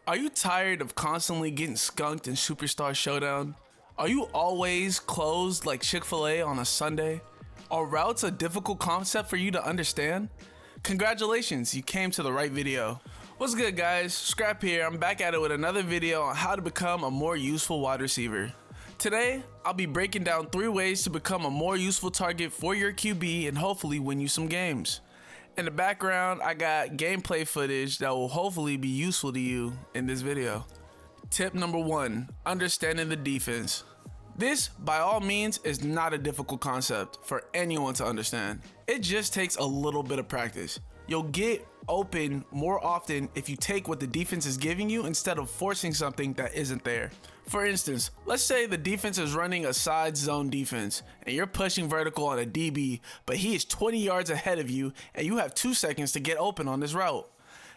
Are you tired of constantly getting skunked in Superstar Showdown? Are you always closed like Chick-fil-A on a Sunday? Are routes a difficult concept for you to understand? Congratulations, you came to the right video. What's good, guys? Scrap here. I'm back at it with another video on how to become a more useful wide receiver. Today, I'll be breaking down 3 ways to become a more useful target for your QB and hopefully win you some games. In the background, I got gameplay footage that will hopefully be useful to you in this video. Tip number 1, understanding the defense. This, by all means, is not a difficult concept for anyone to understand. It just takes a little bit of practice. You'll get open more often if you take what the defense is giving you instead of forcing something that isn't there. For instance, let's say the defense is running a side zone defense and you're pushing vertical on a DB, but he is 20 yards ahead of you and you have 2 seconds to get open on this route.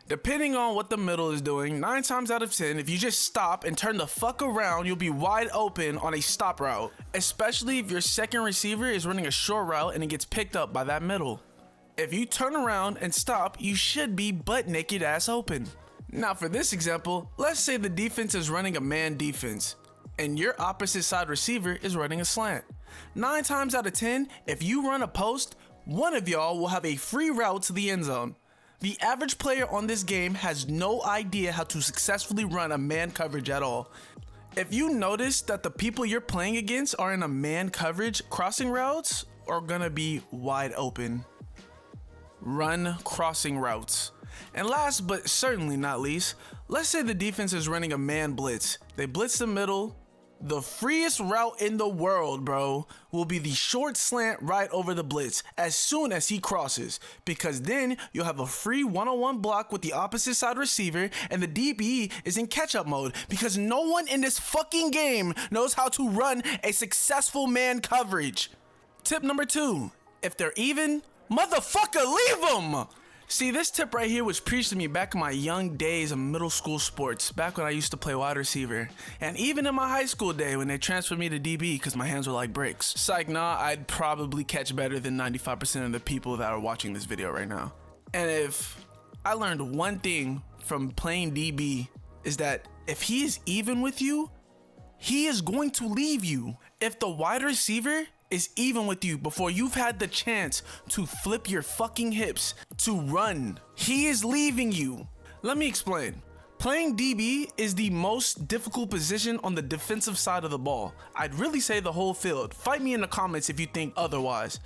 Depending on what the middle is doing, 9 times out of 10, if you just stop and turn the fuck around, you'll be wide open on a stop route, especially if your second receiver is running a short route and it gets picked up by that middle. If you turn around and stop, you should be butt naked ass open. Now for this example, let's say the defense is running a man defense and your opposite side receiver is running a slant. 9 times out of 10, if you run a post, one of y'all will have a free route to the end zone. The average player on this game has no idea how to successfully run a man coverage at all. If you notice that the people you're playing against are in a man coverage, crossing routes are gonna be wide open. Run crossing routes. And last but certainly not least, let's say the defense is running a man blitz. They blitz the middle. The freest route in the world, bro, will be the short slant right over the blitz as soon as he crosses, because then you'll have a free one-on-one block with the opposite side receiver and the DB is in catch-up mode because no one in this fucking game knows how to run a successful man coverage. Tip number 2, if they're even, motherfucker, leave them! See, this tip right here was preached to me back in my young days of middle school sports, back when I used to play wide receiver. And even in my high school day when they transferred me to DB because my hands were like bricks. Psych, nah, I'd probably catch better than 95% of the people that are watching this video right now. And if I learned one thing from playing DB is that if he is even with you, he is going to leave you. If the wide receiver is even with you before you've had the chance to flip your fucking hips to run, he is leaving you. Let me explain. Playing DB is the most difficult position on the defensive side of the ball. I'd really say the whole field. Fight me in the comments if you think otherwise.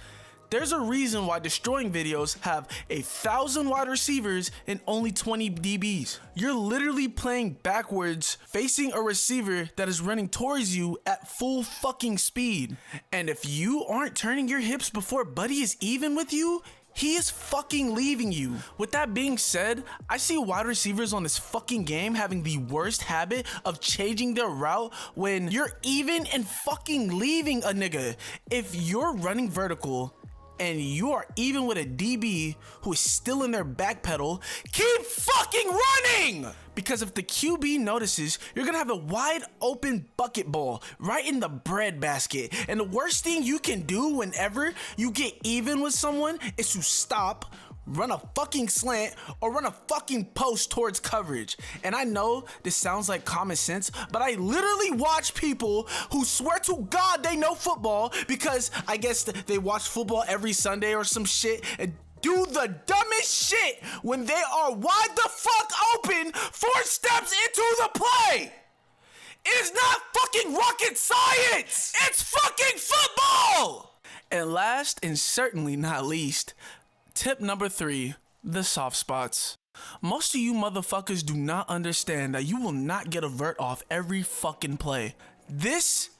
There's a reason why destroying videos have 1,000 wide receivers and only 20 DBs. You're literally playing backwards, facing a receiver that is running towards you at full fucking speed. And if you aren't turning your hips before buddy is even with you, he is fucking leaving you. With that being said, I see wide receivers on this fucking game having the worst habit of changing their route when you're even and fucking leaving a nigga. If you're running vertical and you are even with a DB who is still in their back pedal, keep fucking running! Because if the QB notices, you're gonna have a wide open bucket ball right in the bread basket. And the worst thing you can do whenever you get even with someone is to stop, run a fucking slant, or run a fucking post towards coverage. And I know this sounds like common sense, but I literally watch people who swear to God they know football because I guess they watch football every Sunday or some shit and do the dumbest shit when they are wide the fuck open 4 steps into the play. It is not fucking rocket science. It's fucking football. And last and certainly not least, tip number 3, the soft spots. Most of you motherfuckers do not understand that you will not get a vert off every fucking play. This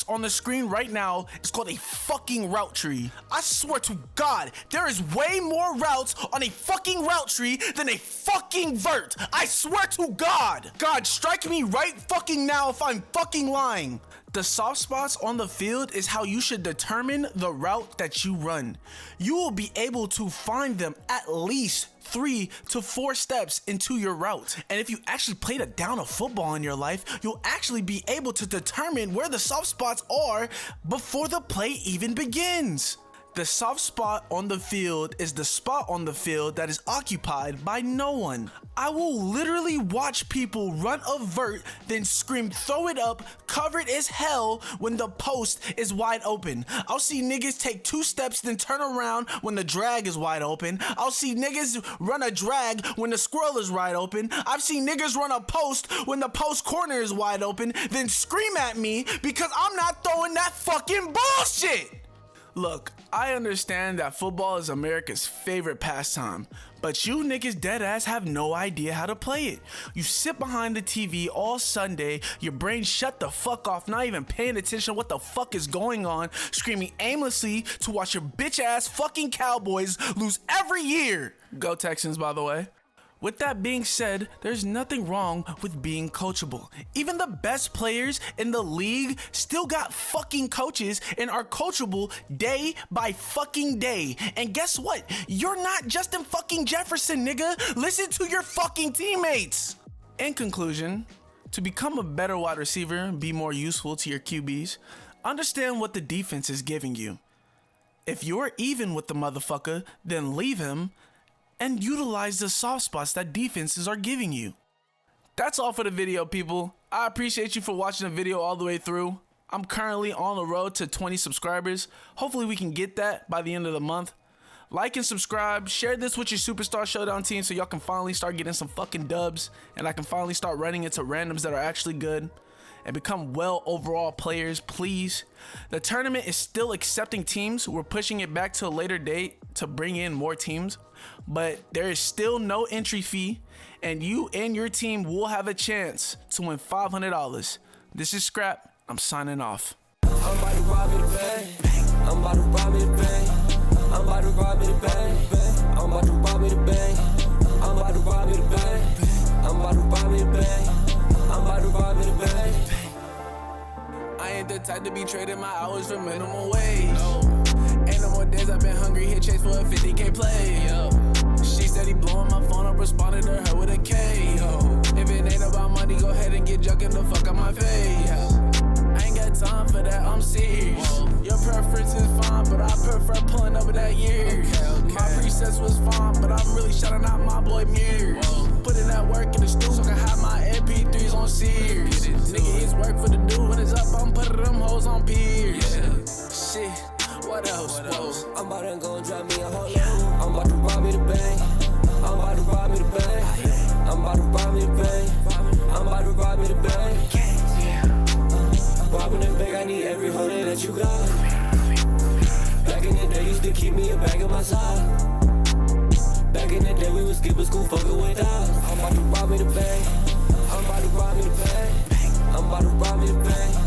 on the screen right now is called a fucking route tree. I swear to God, there is way more routes on a fucking route tree than a fucking vert. I swear to God. God, strike me right fucking now if I'm fucking lying. The soft spots on the field is how you should determine the route that you run. You will be able to find them at least 3 to 4 steps into your route. And if you actually played a down of football in your life, you'll actually be able to determine where the soft spots are before the play even begins. The soft spot on the field is the spot on the field that is occupied by no one. I will literally watch people run a vert, then scream throw it up, covered as hell when the post is wide open. I'll see niggas take 2 steps, then turn around when the drag is wide open. I'll see niggas run a drag when the squirrel is wide open. I've seen niggas run a post when the post corner is wide open, then scream at me because I'm not throwing that fucking bullshit. Look, I understand that football is America's favorite pastime, but you niggas deadass have no idea how to play it. You sit behind the TV all Sunday, your brain shut the fuck off, not even paying attention to what the fuck is going on, screaming aimlessly to watch your bitch ass fucking Cowboys lose every year. Go Texans, by the way. With that being said, there's nothing wrong with being coachable. Even the best players in the league still got fucking coaches and are coachable day by fucking day. And guess what? You're not Justin fucking Jefferson, nigga. Listen to your fucking teammates. In conclusion, to become a better wide receiver and be more useful to your QBs, understand what the defense is giving you. If you're even with the motherfucker, then leave him and utilize the soft spots that defenses are giving you. That's all for the video, people. I appreciate you for watching the video all the way through. I'm currently on the road to 20 subscribers. Hopefully we can get that by the end of the month. Like and subscribe, share this with your Superstar Showdown team so y'all can finally start getting some fucking dubs and I can finally start running into randoms that are actually good and become well overall players, please. The tournament is still accepting teams. We're pushing it back to a later date to bring in more teams, but there is still no entry fee and you and your team will have a chance to win $500. This is Scrap. I'm signing off. I'm about to rob me the bank. I'm about to rob me the bank. I'm about to rob me the bank. I'm about to rob me the bank. I'm about to rob me the bank. I'm about to rob me the bank. I'm about to rob me the bank. I ain't the type to be trading my hours for minimum wage. No. Ain't no more days I've been hungry, hit chase for a 50K play. Yo. She said he blowing my phone up, responded to her with a K. Yo. If it ain't about money, go ahead and get jugging the fuck out my face. I ain't got time for that, I'm serious. Whoa. Your preference is fine, but I prefer pulling up with that year. Okay. My presets was fine, but I'm really shouting out my boy Mirrors. Putting that work in the stool so I can have my MP3s on Sears. Nigga, it's work for the dude. When it's up, I'm putting them hoes on peers. Yeah. Shit, what else? I'm about to go and drop me a whole load. I'm about to rob me the bank. I'm about to rob me the bank. I'm about to rob me the bank. I'm about to rob me the bank. Robbing the bank, I need every hundred that you got. Back in the day, used to keep me a bag on my side. Back in the day, we was skipping school, fucking with us. I'm about to rob me the bank. I'm about to rob me the bank. I'm about to rob me the bank.